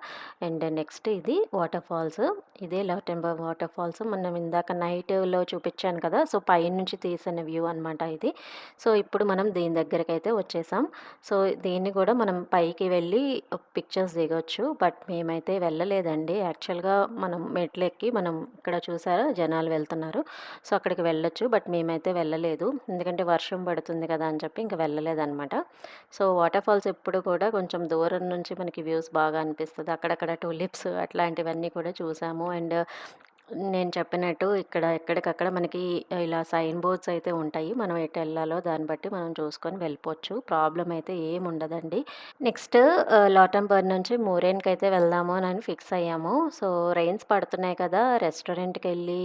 అండ్ నెక్స్ట్ ఇది వాటర్ ఫాల్స్. ఇదే లవటెంబర్ వాటర్ ఫాల్స్. మనం ఇందాక నైట్‌లో చూపిచ్చాను కదా! సో, పైనుంచి తీసిన వ్యూ అనమాట ఇది. సో, ఇప్పుడు మనం దీని దగ్గరకైతే వచ్చేసాం. సో, దీన్ని కూడా మనం పైకి వెళ్ళి పిక్చర్స్ దిగొచ్చు. బట్ మేమైతే వెళ్ళలేదండి. యాక్చువల్‌గా మనం మెట్లెక్కి మనం ఇక్కడ చూసారా జనాలు వెళ్తున్నారు. సో, అక్కడికి వెళ్ళొచ్చు. బట్ మేమైతే వెళ్ళలేదు. ఎందుకంటే వర్షం పడుతుంది కదా అని చెప్పి ఇంక వెళ్ళలేదనమాట. సో, వాటర్ ఫాల్స్ ఎప్పుడు కూడా కొంచెం దూరం నుంచి మనకి వ్యూస్ బాగా అనిపిస్తది. అక్కడక్కడ టూలిప్స్ అట్లాంటివన్నీ కూడా చూసాము. అండ్ నేను చెప్పినట్టు ఇక్కడ ఎక్కడికక్కడ మనకి ఇలా సైన్ బోర్డ్స్ అయితే ఉంటాయి. మనం ఎటెళ్ళాలో దాన్ని బట్టి మనం చూసుకొని వెళ్ళిపోవచ్చు. ప్రాబ్లమ్ అయితే ఏముండదండి. నెక్స్ట్ లాటంబర్గ్ నుంచి మురేన్‌కైతే వెళ్దాము అని ఫిక్స్ అయ్యాము. సో, రెయిన్స్ పడుతున్నాయి కదా! రెస్టారెంట్‌కెళ్ళి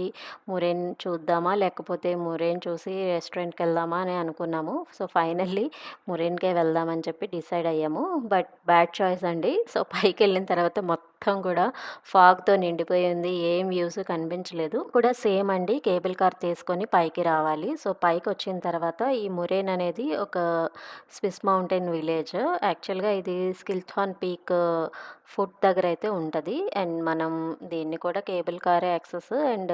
మురేన్ చూద్దామా? లేకపోతే మురేన్ చూసి రెస్టారెంట్‌కెళ్దామా అని అనుకున్నాము. సో, ఫైనల్లీ మురేన్‌కే వెళ్దామని చెప్పి డిసైడ్ అయ్యాము. బట్ బ్యాడ్ చాయిస్ అండి. సో, పైకెళ్ళిన తర్వాత మొత్తం కూడా ఫాగ్‌తో నిండిపోయింది. ఏం వ్యూస్ కనిపించలేదు. కూడా సేమ్ అండి. కేబుల్ కార్ తీసుకొని పైకి రావాలి. సో, పైకొచ్చిన తర్వాత ఈ మురేన్ అనేది ఒక స్విస్ మౌంటైన్ విలేజ్. యాక్చువల్‌గా ఇది స్కిల్థాన్ పీక్ ఫుట్ దగ్గరైతే ఉంటది. అండ్ మనం దీన్ని కూడా కేబుల్ కారే యాక్సెస్. అండ్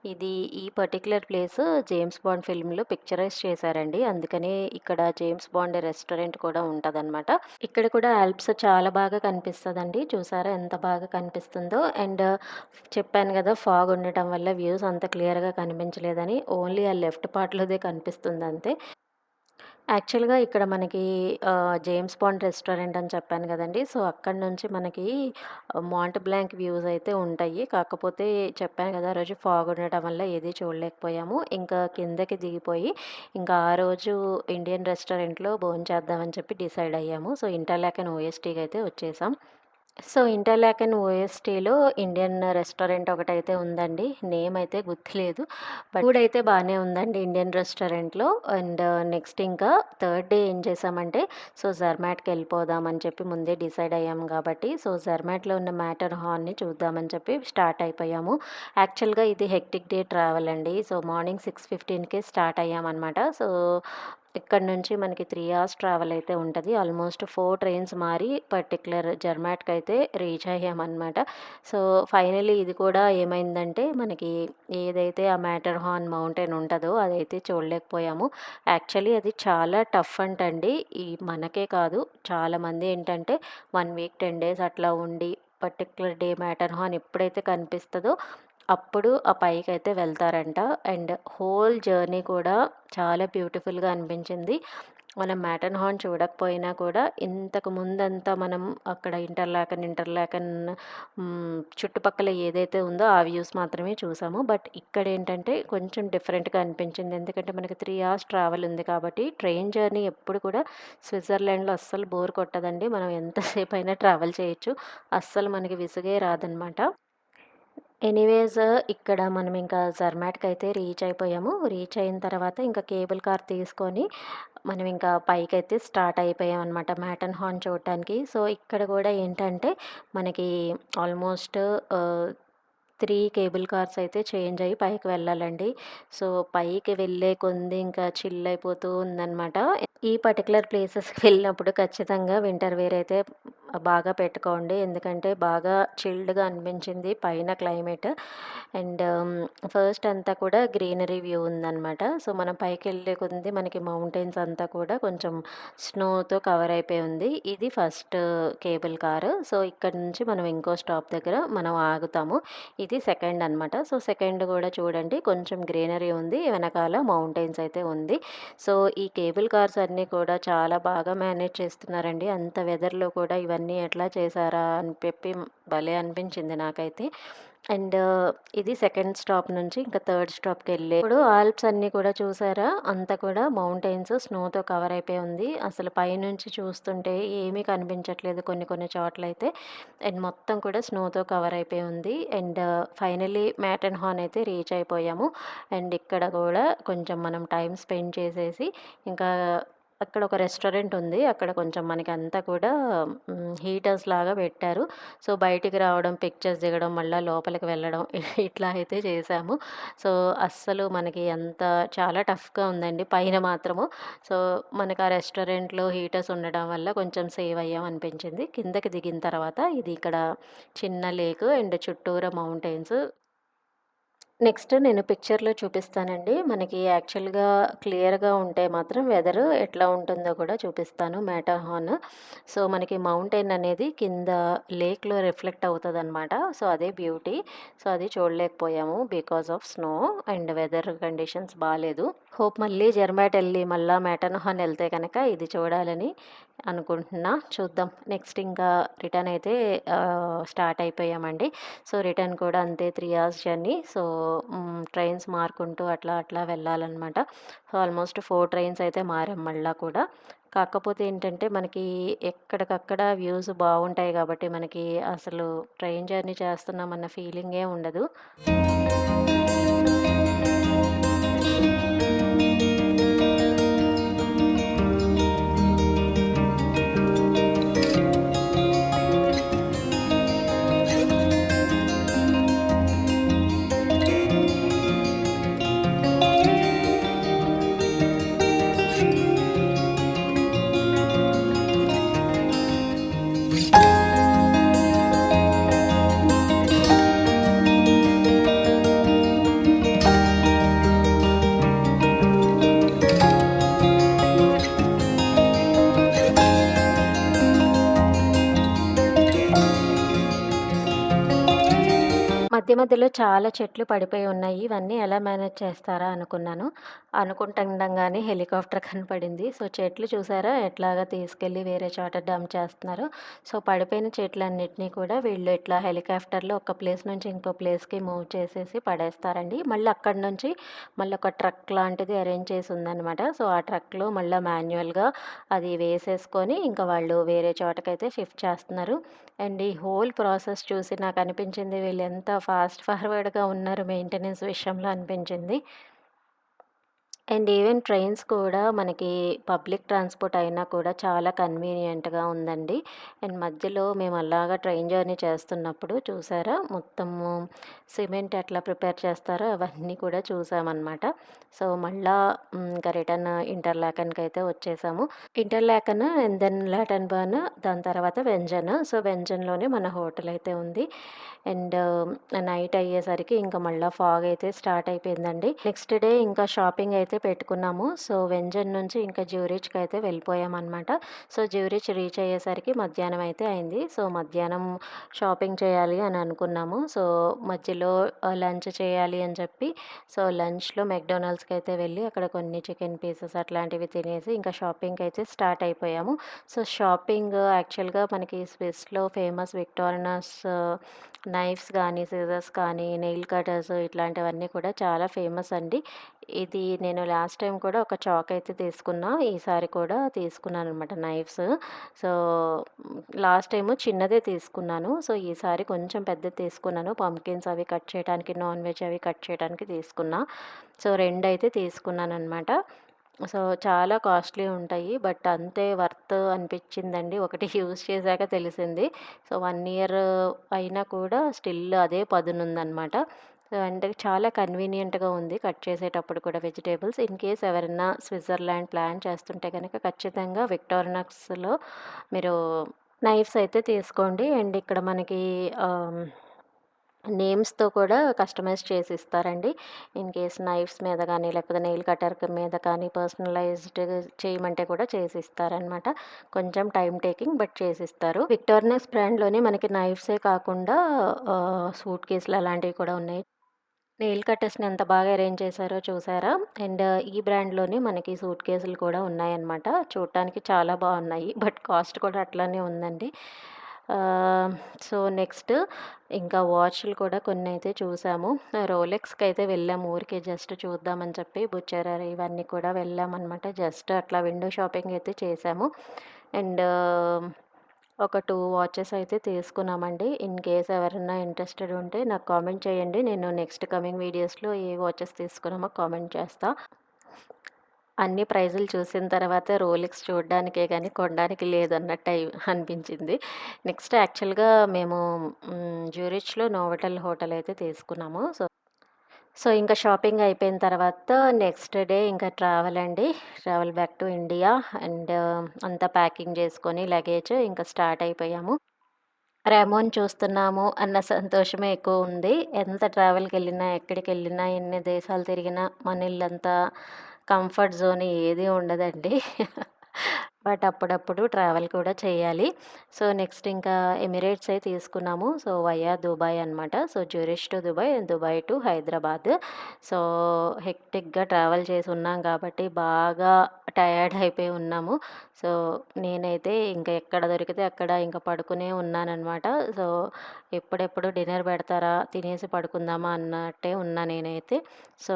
ఇది ఈ పర్టిక్యులర్ ప్లేస్ జేమ్స్ బాండ్ ఫిల్మ్‌లో పిక్చరైజ్ చేశారండి. అందుకని ఇక్కడ జేమ్స్ బాండ్ రెస్టారెంట్ కూడా ఉంటదనమాట. ఇక్కడ కూడా ఆల్ప్స్ చాలా బాగా కనిపిస్తదండి. చూసారా ఎంత బాగా కనిపిస్తుందో. అండ్ చెప్పాను గదా! ఫాగ్ ఉండటం వల్ల వ్యూస్ అంత క్లియర్‌గా కనిపించలేదని. ఓన్లీ ఆ లెఫ్ట్ పార్ట్‌లోదే కనిపిస్తుందంతే. యాక్చువల్‌గా ఇక్కడ మనకి జేమ్స్ బాండ్ రెస్టారెంట్ అని చెప్పాను గదండీ! సో, అక్కడి నుంచి మనకి మాంట్ బ్లాంక్ వ్యూస్ అయితే ఉంటాయి. కాకపోతే చెప్పాను గదా! ఆ రోజు ఫాగ్ ఉండటం వల్ల ఏది చూడలేకపోయాము. ఇంకా కిందకి దిగిపోయి, ఇంకా ఆ రోజు ఇండియన్ రెస్టారెంట్‌లో భోంచేద్దామని చెప్పి డిసైడ్ అయ్యాము. సో, ఇంటర్లాకెన్ ఓఎస్టీకి అయితే వచ్చేసాం. సో, ఇంటర్లాకెన్ ఓఎస్టీలో ఇండియన్ రెస్టారెంట్ ఒకటైతే ఉందండి. నేమ్ అయితే గుర్తులేదు. బట్ ఫుడ్ అయితే బానే ఉందండి ఇండియన్ రెస్టారెంట్‌లో. అండ్ నెక్స్ట్ ఇంకా థర్డ్ డే ఏం చేసామంటే, సో, జర్మాట్‌కెళ్ళిపోదాం అని చెప్పి ముందే డిసైడ్ అయ్యాము గాబట్టి, సో, జర్మాట్‌లో ఉన్న మ్యాటర్ హాల్‌ని చూద్దామని చెప్పి స్టార్ట్ అయిపోయాము. యాక్చువల్‌గా ఇది హెక్టిక్ డే ట్రావెల్ అండి. సో, మార్నింగ్ 6:15కే స్టార్ట్ అయ్యామనమాట. సో, ఇక్కడి నుంచి మనకి 3 అవర్స్ ట్రావెల్ అయితే ఉంటది. ఆల్మోస్ట్ 4 ట్రైన్స్ మారి పర్టిక్యులర్ జర్మాట్‌కయితే రీచ్ అయ్యామనమాట. సో, ఫైనల్లీ ఇది కూడా ఏమైందంటే, మనకి ఏదైతే ఆ మ్యాటర్‌హార్న్ మౌంటైన్ ఉంటదో అదైతే చూడలేకపోయాము. యాక్చువల్లీ అది చాలా టఫ్ అంటండి. మనకే కాదు, చాలామంది ఏంటంటే 1 వీక్, 10 డేస్ అట్లా ఉండి పర్టిక్యులర్ డే మ్యాటర్‌హార్న్ ఎప్పుడైతే కనిపిస్తదో అప్పుడు ఆ పైకైతే వెళ్తారంట. అండ్ హోల్ జర్నీ కూడా చాలా బ్యూటిఫుల్‌గా అనిపించింది. మనం మ్యాటర్ హార్న్ చూడకపోయినా కూడా ఇంతకు ముందంతా మనం అక్కడ ఇంటర్లాకెన్ చుట్టుపక్కల ఏదైతే ఉందో ఆ వ్యూస్ మాత్రమే చూసాము. బట్ ఇక్కడేంటంటే కొంచెం డిఫరెంట్‌గా అనిపించింది. ఎందుకంటే మనకి 3 అవర్స్ ట్రావెల్ ఉంది కాబట్టి ట్రైన్ జర్నీ ఎప్పుడు కూడా స్విట్జర్లాండ్‌లో అస్సలు బోర్ కొట్టదండి. మనం ఎంతసేపయినా ట్రావెల్ చేయొచ్చు. అస్సలు మనకి విసుగే రాదనమాట. ఎనీవేస్ ఇక్కడ మనం ఇంకా జర్మాట్‌కయితే రీచ్ అయిపోయాము. రీచ్ అయిన తర్వాత ఇంకా కేబుల్ కార్ తీసుకొని మనం ఇంకా పైకైతే స్టార్ట్ అయిపోయామనమాట మ్యాటన్ హార్న్ చూడటానికి. సో, ఇక్కడ కూడా ఏంటంటే మనకి ఆల్మోస్ట్ ఆహ్, 3 కేబుల్ కార్స్ అయితే చేంజ్ అయ్యి పైకి వెళ్ళాలండి. సో, పైకి వెళ్ళే కొంది ఇంకా చిల్ అయిపోతూ ఉందనమాట. ఈ పర్టిక్యులర్ ప్లేసెస్‌కి వెళ్ళినప్పుడు ఖచ్చితంగా వింటర్ వేర్ అయితే బాగా పెట్టుకోండి. ఎందుకంటే బాగా చిల్డ్‌గా అనిపించింది పైన క్లైమేట్. అండ్ ఫస్ట్ అంతా కూడా గ్రీనరీ వ్యూ ఉందనమాట. సో, మనం పైకెళ్ళే కొద్దీ మనకి మౌంటైన్స్ అంతా కూడా కొంచెం స్నోతో కవర్ అయిపోయి ఉంది. ఇది ఫస్ట్ కేబుల్ కారు. సో, ఇక్కడి నుంచి మనం ఇంకో స్టాప్ దగ్గర మనం ఆగుతాము. ఇది సెకండ్ అనమాట. సో, సెకండ్ కూడా చూడండి కొంచెం గ్రీనరీ ఉంది. వెనకాల మౌంటైన్స్ అయితే ఉంది. సో, ఈ కేబుల్ కార్స్ అన్నీ కూడా చాలా బాగా మేనేజ్ చేస్తున్నారండి. అంత వెదర్‌లో కూడా ఇవన్నీ ఎట్లా చేశారా అని చెప్పి భలే అనిపించింది నాకైతే. అండ్ ఇది సెకండ్ స్టాప్ నుంచి ఇంకా థర్డ్ స్టాప్‌కెళ్ళే ఇప్పుడు ఆల్ప్స్ అన్నీ కూడా చూసారా? అంతా కూడా మౌంటైన్స్ స్నోతో కవర్ అయిపోయి ఉంది. అసలు పైనుంచి చూస్తుంటే ఏమీ కనిపించట్లేదు కొన్ని కొన్ని చోట్లయితే. అండ్ మొత్తం కూడా స్నోతో కవర్ అయిపోయి ఉంది. అండ్ ఫైనల్లీ మ్యాటర్‌హార్న్ అయితే రీచ్ అయిపోయాము. అండ్ ఇక్కడ కూడా కొంచెం మనం టైమ్ స్పెండ్ చేసేసి ఇంకా అక్కడ ఒక రెస్టారెంట్ ఉంది. అక్కడ కొంచెం మనకంతా కూడా హీటర్స్ లాగా పెట్టారు. సో, బయటికి రావడం, పిక్చర్స్ దిగడం, మళ్ళా లోపలికి వెళ్ళడం ఇట్లా అయితే చేశాము. సో, అస్సలు మనకి చాలా టఫ్‌గా ఉందండి పైన మాత్రము. సో, మనకు ఆ రెస్టారెంట్‌లో హీటర్స్ ఉండడం వల్ల కొంచెం సేవ్ అయ్యాం అనిపించింది. కిందకి దిగిన తర్వాత ఇది ఇక్కడ చిన్న లేక్ అండ్ చుట్టూరా మౌంటైన్స్. నెక్స్ట్ నేను పిక్చర్‌లో చూపిస్తానండి. మనకి యాక్చువల్‌గా క్లియర్‌గా ఉంటే మాత్రం వెదరు ఎట్లా ఉంటుందో కూడా చూపిస్తాను మ్యాటర్‌హార్న్. సో, మనకి మౌంటైన్ అనేది కింద లేక్‌లో రిఫ్లెక్ట్ అవుతదనమాట. సో, అదే బ్యూటీ. సో, అది చూడలేకపోయాము because of snow and weather conditions బాలేదు. హోప్ మళ్ళీ జెర్మాట్ ఎళ్ళి మళ్ళా మ్యాటర్‌హార్న్ ఎళ్తే గనక ఇది చూడాలని అనుకుంటున్నా. చూద్దాం. నెక్స్ట్ ఇంకా రిటర్న్ అయితే స్టార్ట్ అయిపోయామండి. సో, రిటర్న్ కూడా అంతే 3 అవర్స్ జర్నీ. సో, ట్రైన్స్ మారుకుంటూ అట్లా అట్లా వెళ్ళాలనమాట. సో, ఆల్మోస్ట్ 4 ట్రైన్స్ అయితే మారాం మళ్ళా కూడా. కాకపోతే ఏంటంటే మనకి ఎక్కడికక్కడ వ్యూస్ బావుంటాయి గాబట్టి మనకి అసలు ట్రైన్ జర్నీ చేస్తున్నామన్న ఫీలింగే ఉండదు. మధ్య మధ్యలో చాలా చెట్లు పడిపోయి ఉన్నాయి. ఇవన్నీ ఎలా మేనేజ్ చేస్తారా అనుకున్నాను. అనుకుంటుండగానే హెలికాప్టర్ కనపడింది. సో, చెట్లు చూసారా ఎట్లాగా తీసుకెళ్ళి వేరే చోట డంప్ చేస్తున్నారో. సో, పడిపోయిన చెట్లన్నిటిని కూడా వీళ్ళు ఇట్లా హెలికాప్టర్‌లో ఒక ప్లేస్ నుంచి ఇంకో ప్లేస్‌కి మూవ్ చేసేసి పడేస్తారండి. మళ్ళీ అక్కడి నుంచి మళ్ళీ ఒక ట్రక్ లాంటిది అరేంజ్ చేసి ఉందనమాట. సో, ఆ ట్రక్‌లో మళ్ళా మాన్యువల్‌గా అది వేసేసుకొని ఇంకా వాళ్ళు వేరే చోటకైతే షిఫ్ట్ చేస్తున్నారు. అండ్ ఈ హోల్ ప్రాసెస్ చూసి నాకనిపించింది వీళ్ళెంత ఫాస్ట్ ఫార్వర్డ్‌గా ఉన్నారు మెయింటెనెన్స్ విషయంలో అనిపించింది. అండ్ ఈవెన్ ట్రైన్స్ కూడా మనకి పబ్లిక్ ట్రాన్స్‌పోర్ట్ అయినా కూడా చాలా కన్వీనియంట్‌గా ఉందండి. అండ్ మధ్యలో మేము అలాగా ట్రైన్ జర్నీ చేస్తున్నప్పుడు చూసారా మొత్తము సిమెంట్ ఎట్లా ప్రిపేర్ చేస్తారో అవన్నీ కూడా చూసామనమాట. సో, మళ్ళా ఇంకా రిటర్న్ ఇంటర్‌లాకెన్‌కైతే వచ్చేసాము. ఇంటర్‌లాకెన్ అండ్ దెన్ లాటెన్ బర్న్ దాని తర్వాత వెంజన్. సో, వెంజన్‌లోనే మన హోటల్ అయితే ఉంది. అండ్ నైట్ అయ్యేసరికి ఇంకా మళ్ళా ఫాగ్ అయితే స్టార్ట్ అయిపోయిందండి. నెక్స్ట్ డే ఇంకా షాపింగ్ అయితే పెట్టుకున్నాము. సో, వెంజన్ నుంచి ఇంకా జ్యూరిచ్‌కి అయితే వెళ్ళిపోయామనమాట. సో, జ్యూరిచ్ రీచ్ అయ్యేసరికి మధ్యాహ్నం అయితే అయింది. సో, మధ్యాహ్నం షాపింగ్ చేయాలి అని అనుకున్నాము. సో, మధ్యలో లంచ్ చేయాలి అని చెప్పి సో, లంచ్‌లో మెక్‌డొనాల్డ్స్‌కి అయితే వెళ్ళి అక్కడ కొన్ని చికెన్ పీసెస్ అట్లాంటివి తినేసి ఇంకా షాపింగ్‌కి అయితే స్టార్ట్ అయిపోయాము. సో, షాపింగ్ యాక్చువల్‌గా మనకి స్విస్‌లో ఫేమస్ విక్టోరినాస్ నైఫ్స్ కానీ, సిజర్స్ కానీ, నెయిల్ కటర్స్ ఇట్లాంటివన్నీ కూడా చాలా ఫేమస్ అండి. ఇది నేను లాస్ట్ టైం కూడా ఒక చాక్ అయితే తీసుకున్నా. ఈసారి కూడా తీసుకున్నాననమాట నైఫ్స్. సో, లాస్ట్ టైము చిన్నదే తీసుకున్నాను. సో, ఈసారి కొంచెం పెద్దది తీసుకున్నాను. పంకిన్స్ అవి కట్ చేయడానికి, నాన్ వెజ్ అవి కట్ చేయడానికి తీసుకున్నా. సో, 2 అయితే తీసుకున్నాననమాట. సో, చాలా కాస్ట్‌లీ ఉంటాయి. బట్ అంతే వర్త్ అనిపిచ్చిందండి. ఒకటి యూజ్ చేశాక తెలిసింది. సో, 1 ఇయర్ అయినా కూడా స్టిల్ అదే పదునుందనమాట. సో, అంటే చాలా కన్వీనియంట్‌గా ఉంది కట్ చేసేటప్పుడు కూడా వెజిటబుల్స్. ఇన్ కేస్ ఎవరైనా స్విట్జర్లాండ్ ప్లాన్ చేస్తుంటే గనక ఖచ్చితంగా విక్టోరినక్స్‌లో మీరు నైఫ్స్ అయితే తీసుకోండి. అండ్ ఇక్కడ మనకి నేమ్స్‌తో కూడా కస్టమైజ్ చేసి ఇస్తారండి. ఇన్ కేస్ నైఫ్స్ మీద గానీ, లేకపోతే నెయిల్ కటర్ మీద కానీ పర్సనలైజ్డ్ చేయమంటే కూడా చేసిస్తారనమాట. కొంచెం టైమ్ టేకింగ్ బట్ చేసిస్తారు. విక్టోరినస్ బ్రాండ్‌లోనే మనకి నైఫ్సే కాకుండా సూట్ కేసులు అలాంటివి కూడా ఉన్నాయి. నెయిల్ కటర్స్‌ని ఎంత బాగా అరేంజ్ చేశారో చూసారా? అండ్ ఈ బ్రాండ్‌లోనే మనకి సూట్ కేసులు కూడా ఉన్నాయన్నమాట. చూడటానికి చాలా బాగున్నాయి. బట్ కాస్ట్ కూడా అట్లానే ఉందండి. ఆహ్, సో, నెక్స్ట్ ఇంకా వాచ్‌లు కూడా కొన్నైతే చూసాము. రోలెక్స్‌కైతే వెళ్ళాము ఊరికే జస్ట్ చూద్దామని చెప్పి. బుచెరరీ ఇవన్నీ కూడా వెళ్ళామనమాట. జస్ట్ అట్లా విండో షాపింగ్ అయితే చేసాము. అండ్ ఒక 2 వాచెస్ అయితే తీసుకున్నామండి. ఇన్ కేస్ ఎవరైనా ఇంట్రెస్టెడ్ ఉంటే నాకు కామెంట్ చేయండి. నేను నెక్స్ట్ కమింగ్ వీడియోస్‌లో ఏ వాచెస్ తీసుకున్నామో కామెంట్ చేస్తా. అన్ని ప్రైజులు చూసిన తర్వాత రోలెక్స్ చూడడానికే గానీ కొనడానికి లేదన్నట్టు అనిపించింది. నెక్స్ట్ యాక్చువల్‌గా మేము జ్యూరిచ్‌లో నోవోటెల్ హోటల్ అయితే తీసుకున్నాము. సో, ఇంకా షాపింగ్ అయిపోయిన తర్వాత నెక్స్ట్ డే ఇంకా ట్రావెల్ అండి. Travel back to India and అంతా ప్యాకింగ్ చేసుకొని లగేజ్ ఇంకా స్టార్ట్ అయిపోయాము. రెమోని చూస్తున్నాము అన్న సంతోషమే ఎక్కువుంది. ఎంత ట్రావెల్‌కెళ్ళినా, ఎక్కడికెళ్ళినా, ఎన్ని దేశాలు తిరిగినా మన ఇల్లంతా కంఫర్ట్ జోన్ ఏది ఉండదండి. బట్ అప్పుడప్పుడు ట్రావెల్ కూడా చేయాలి. సో, నెక్స్ట్ ఇంకా ఎమిరేట్సే తీసుకున్నాము. సో, వయా దుబాయ్ అనమాట. So, Zurich to Dubai, Dubai to Hyderabad. So, హెక్టిక్‌గా ట్రావెల్ చేసి ఉన్నాం కాబట్టి బాగా టయర్డ్ అయిపోయి ఉన్నాము. సో, నేనైతే ఇంక ఎక్కడ దొరికితే అక్కడ ఇంక పడుకునే ఉన్నాననమాట. సో, ఎప్పుడెప్పుడు డిన్నర్ పెడతారా? తినేసి పడుకుందామా అన్నట్టే ఉన్నా నేనైతే. సో,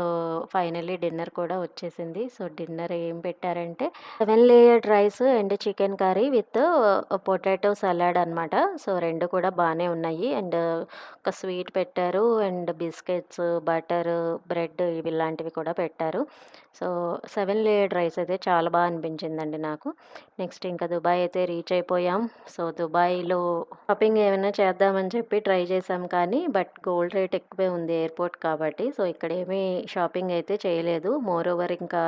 ఫైనల్లీ డిన్నర్ కూడా వచ్చేసింది. సో, డిన్నర్ ఏం పెట్టారంటే 7 layered rice and chicken curry with potato salad అనమాట. సో, 2 కూడా బానే ఉన్నాయి. అండ్ ఒక స్వీట్ పెట్టారు. అండ్ బిస్కెట్స్, బటర్, బ్రెడ్ ఇవి ఇలాంటివి కూడా పెట్టారు. సో, 7 లేయర్డ్ రైస్ అయితే చాలా అనిపించిందండి నాకు. నెక్స్ట్ ఇంకా దుబాయ్ అయితే రీచ్ అయిపోయాం. సో, దుబాయ్‌లో షాపింగ్ ఏమైనా చేద్దామని చెప్పి ట్రై చేశాం కానీ, బట్ గోల్డ్ రేట్ ఎక్కువే ఉంది ఎయిర్‌పోర్ట్ కాబట్టి. సో, ఇక్కడేమీ షాపింగ్ అయితే చేయలేదు. మోరోవర్ ఇంకా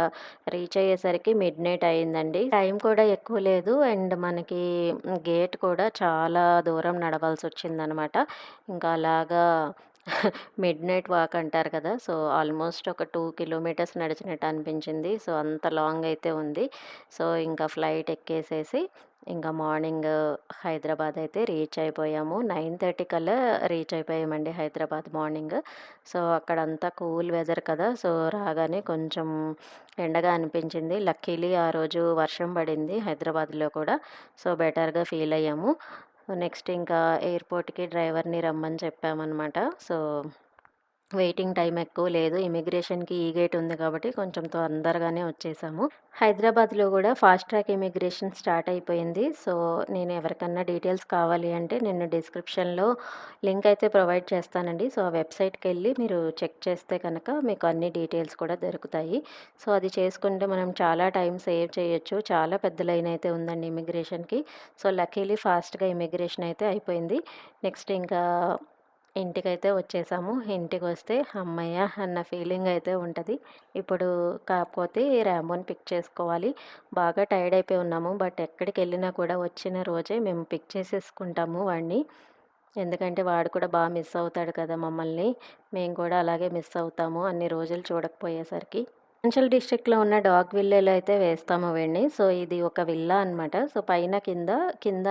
రీచ్ అయ్యేసరికి మిడ్‌నైట్ అయిందండి. టైం కూడా ఎక్కువ లేదు. అండ్ మనకి గేట్ కూడా చాలా దూరం నడవాల్సొచ్చిందనమాట. ఇంకా అలాగా మిడ్‌నైట్ వాక్ అంటారు కదా! సో, ఆల్మోస్ట్ ఒక 2 కిలోమీటర్స్ నడిచినట్టు అనిపించింది. సో, అంత లాంగ్ అయితే ఉంది. సో, ఇంకా ఫ్లైట్ ఎక్కేసేసి ఇంకా మార్నింగ్ హైదరాబాద్ అయితే రీచ్ అయిపోయాము. 9:30 కల్లా రీచ్ అయిపోయామండి హైదరాబాద్ మార్నింగ్. సో, అక్కడంతా కూల్ వెదర్ కదా! సో, రాగానే కొంచెం ఎండగా అనిపించింది. లక్కీలీ ఆ రోజు వర్షం పడింది హైదరాబాద్‌లో కూడా. సో, బెటర్‌గా ఫీల్ అయ్యాము. నెక్స్ట్ ఇంకా ఎయిర్‌పోర్ట్‌కి డ్రైవర్‌ని రమ్మని చెప్పామనమాట. సో, వెయిటింగ్ టైమ్ ఎక్కువ లేదు. ఇమిగ్రేషన్‌కి ఈ గేట్ ఉంది కాబట్టి కొంచెం తొందరగానే వచ్చేసాము. హైదరాబాద్‌లో గూడా ఫాస్ట్ ట్రాక్ ఇమిగ్రేషన్ స్టార్ట్ అయిపోయింది. సో, నేను ఎవరికన్నా డీటెయిల్స్ కావాలి అంటే నేను డిస్క్రిప్షన్‌లో లింక్ అయితే ప్రొవైడ్ చేస్తానండి. సో, ఆ వెబ్‌సైట్‌కెళ్ళి మీరు చెక్ చేస్తే కనుక మీకు అన్ని డీటెయిల్స్ కూడా దొరుకుతాయి. సో, అది చేసుకుంటే మనం చాలా టైం సేవ్ చేయొచ్చు. చాలా పెద్ద లైన్ అయితే ఉందండి ఇమిగ్రేషన్‌కి. సో, లక్కీలీ ఫాస్ట్‌గా ఇమిగ్రేషన్ అయితే అయిపోయింది. నెక్స్ట్ ఇంకా ఇంటికైతే వచ్చేసాము. ఇంటికొస్తే హమ్మయ్య! అన్న ఫీలింగ్ అయితే ఉంటది. ఇప్పుడు కాకపోతే రాంబోని పిక్ చేసుకోవాలి. బాగా టైర్డ్ అయిపోయి ఉన్నాము. బట్ ఎక్కడికెళ్ళినా కూడా వచ్చిన రోజే మేము పిక్ చేసేసుకుంటాము వాడిని. ఎందుకంటే వాడు కూడా మిస్ అవుతాడు కదా మమ్మల్ని. మేము కూడా అలాగే మిస్ అవుతాము అన్ని రోజులు చూడకపోయేసరికి. ఆంచల్ డిస్ట్రిక్ట్‌లో ఉన్న డాగ్ విల్లేలో అయితే వేస్తాము వీడిని. సో, ఇది ఒక విల్లా అనమాట. సో, పైన కింద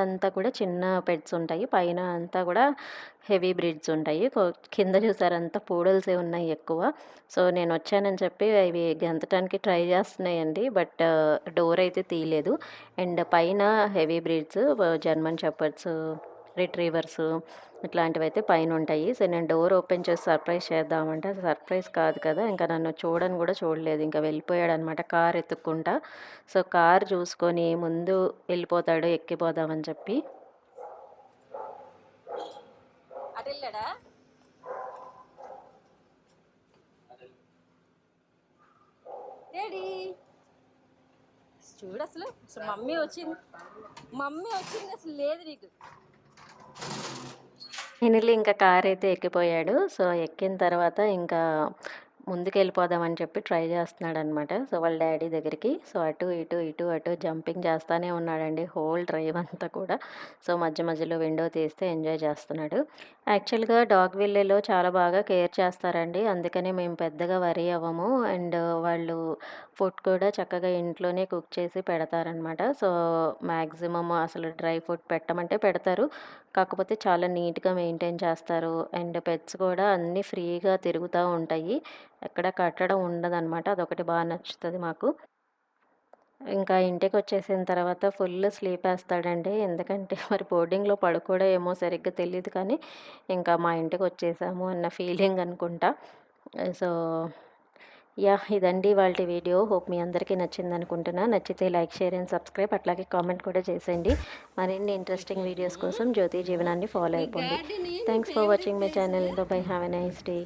అంతా కూడా చిన్న పెట్స్ ఉంటాయి. పైన అంతా కూడా హెవీ బ్రీడ్స్ ఉంటాయి. కింద చూసారా అంతా పూడల్సే ఉన్నాయి ఎక్కువ. సో, నేనొచ్చానని చెప్పి ఇవి గెంతటానికి ట్రై చేస్తున్నాయండి. బట్ డోర్ అయితే తీయలేదు. అండ్ పైన heavy breeds German shepherds, retrievers ఇట్లాంటివైతే పైనుంటాయి. సో, నేను డోర్ ఓపెన్ చేసి సర్ప్రైజ్ చేద్దామంటే అది సర్ప్రైజ్ కాదు కదా! ఇంకా నన్ను చూడను గూడా చూడలేదు. ఇంక వెళ్ళిపోయాడనమాట కార్ ఎతుక్కుంటా. సో, కార్ చూసుకొని ముందు వెళ్ళిపోతాడు ఎక్కిపోదామని చెప్పి. అటెళ్ళాడా డాడీ చూడు అసలు మమ్మీ వచ్చింది అసలు లేదు నీకు. ఫైనల్లీ ఇంకా కారైతే ఎక్కిపోయాడు. సో, ఎక్కిన తర్వాత ఇంకా ముందుకెళ్ళిపోదామని చెప్పి ట్రై చేస్తున్నాడనమాట. సో, వాళ్ళ డ్యాడీ దగ్గరికి. సో, అటు, ఇటు, ఇటు, అటు జంపింగ్ చేస్తానే ఉన్నాడండి హోల్ డ్రైవ్ అంతా కూడా. సో, మధ్య మధ్యలో విండో తీస్తే ఎంజాయ్ చేస్తున్నాడు. యాక్చువల్‌గా డాగ్ విల్లేలో చాలా బాగా కేర్ చేస్తారండి. అందుకనే మేము పెద్దగా వరీ అవ్వము. అండ్ వాళ్ళు ఫుడ్ కూడా చక్కగా ఇంట్లోనే కుక్ చేసి పెడతారనమాట. సో, మాక్సిమం అసలు డ్రై ఫుడ్ పెట్టమంటే పెడతారు. కాకపోతే చాలా నీట్‌గా మెయింటైన్ చేస్తారు. అండ్ పెట్స్ కూడా అన్నీ ఫ్రీగా తిరుగుతా ఉంటాయి. ఎక్కడ కట్టడం ఉండదనమాట. అదొకటి నచ్చుతది మాకు. ఇంకా ఇంటికొచ్చేసిన తర్వాత ఫుల్ స్లీపేస్తాడండి. ఎందుకంటే మరి బోర్డింగ్‌లో పడుకోడో ఏమో సరిగ్గా తెలీదు కానీ, ఇంకా మా ఇంటికొచ్చేసాము అన్న ఫీలింగ్ అనుకుంటా. So, yeah! ఇదండి ఇవాల్టి వీడియో. హోప్ మీ అందరికీ నచ్చిందనుకుంటున్నా. నచ్చితే లైక్, షేర్ అండ్ సబ్స్క్రైబ్ అట్లాగే కామెంట్ కూడా చేసేయండి. మరిన్ని ఇంట్రెస్టింగ్ వీడియోస్ కోసం జ్యోతి జీవనాన్ని ఫాలో నీ అయిపోండి. గార్డెన్ నీ thanks for favourite watching my place. Channel. By by. Have a nice day.